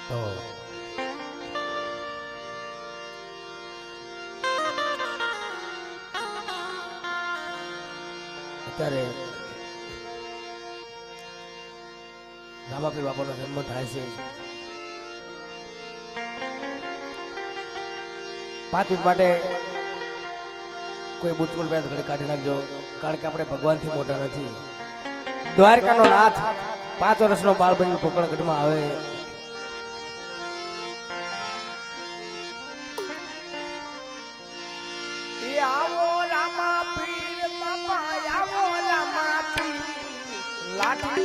તો અત્યારે રામાપીર બાપાનો જન્મ થાય છે. 5 મિનિટ માટે કોઈ બુચકુલ બેન ઘડી કાઢી નાખજો, કારણ કે આપણે ભગવાનથી મોટા નથી. દ્વારકાનો નાથ 5 વર્ષનો બાળ બની પોકળગઢમાં આવે. આવો રામાપીર બાપા, આવો રામાપીર લાઠી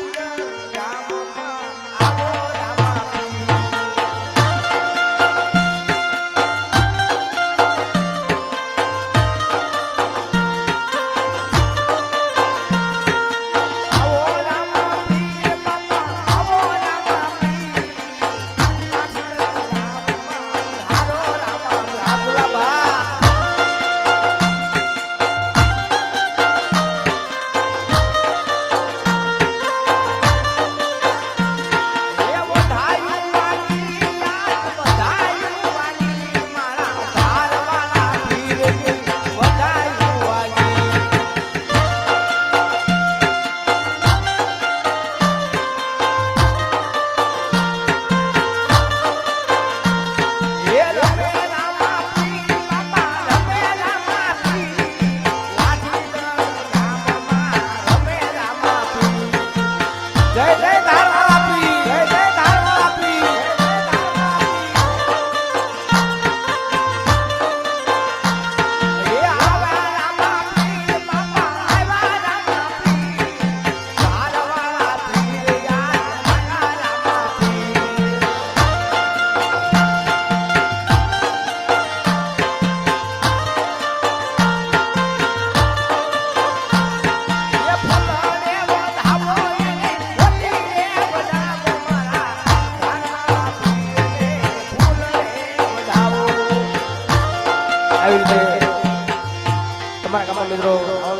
તમારા ગામના મિત્રો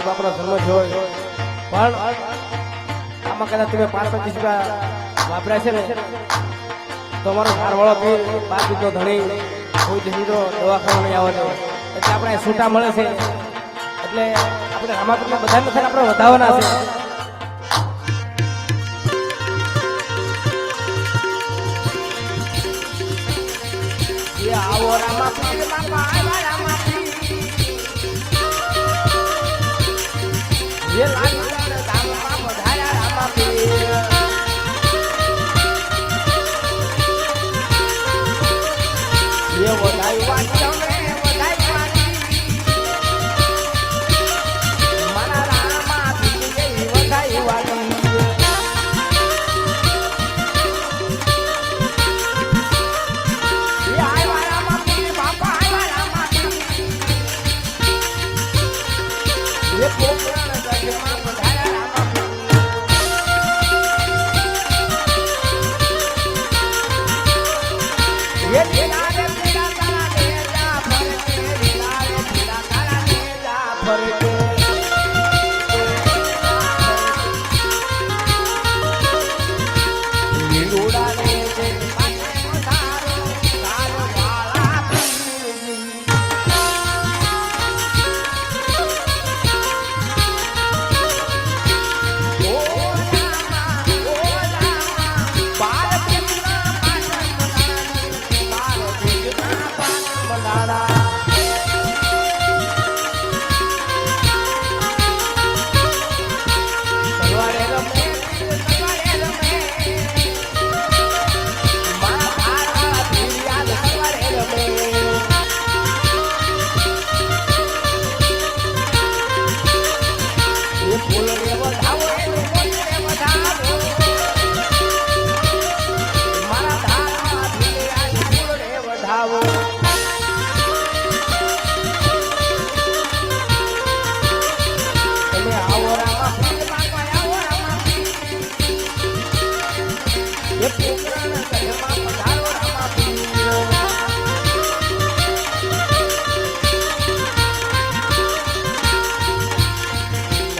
બાપનો જન્મ થયો પણ આમાં કદાચ તમે 5-25 રૂપિયા વાપર્યા છે ને તો અમારો ઘરવાળો પીર 5 દૂધનો ધણી કોઈ દીધો દવાખાનો નહીં આવે એટલે આપણે છૂટા મળે છે. એટલે આપણે રામાપીરના બધાને થઈને આપણે વધાવવાના છે. આવો રામાપીર બાપા, આવો રામાપીર ये लाल दाममा बधाया रामापीर ये बधाई वाणी बधाई वाणी मारा रामापीर ये बधाई वाणी ये आया रामापीर बापा, आया रामापीर ये पोकरा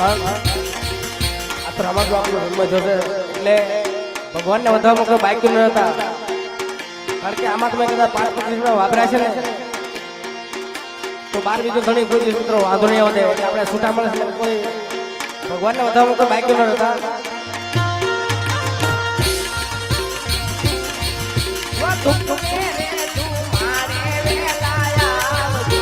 આ તો રામાપીર બાપાનો જન્મ થયો છે એટલે ભગવાનને વધાવવામાં કોઈ બાકી ન હતા. કારણ કે આમાં તમે કદાચ 5-25 રૂપિયા વાપર્યા છે ને તો 12 બીજો ધણી કોઈ દિવસ મિત્રો વાંધો નહીં આવે એટલે આપણે છૂટા મળે છે કોઈ ભગવાનને વધારવામાં કોઈ બાકી ન રહેતા તું રે તું મારે વેલાયા આવજો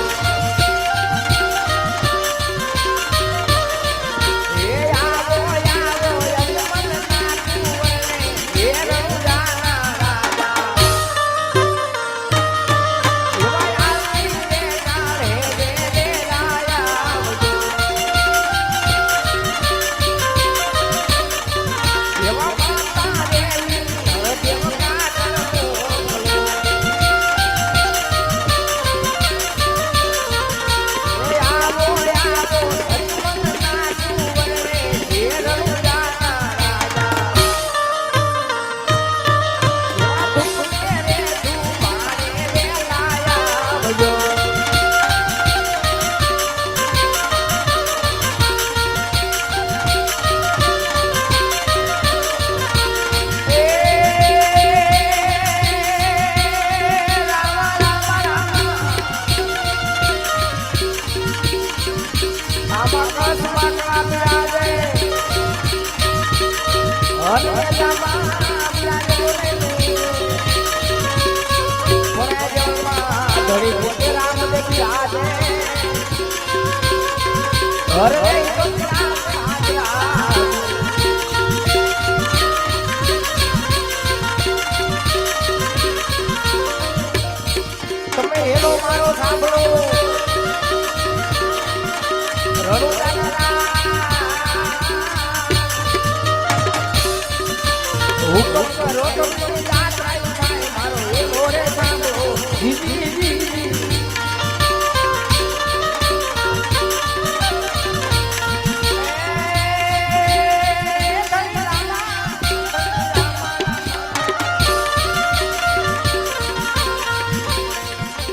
એ આવો આવો યમન ના કુવરે એ રંગાના રાજા એવા આવી રે કાળે દે વેલાયા આવજો એવા માતા રે દેવ કાઢો તમે એનો મારો સાંભળો હુકમ કરો તો યાદ રાખ મારો એ મોરે સાંભળો જીતી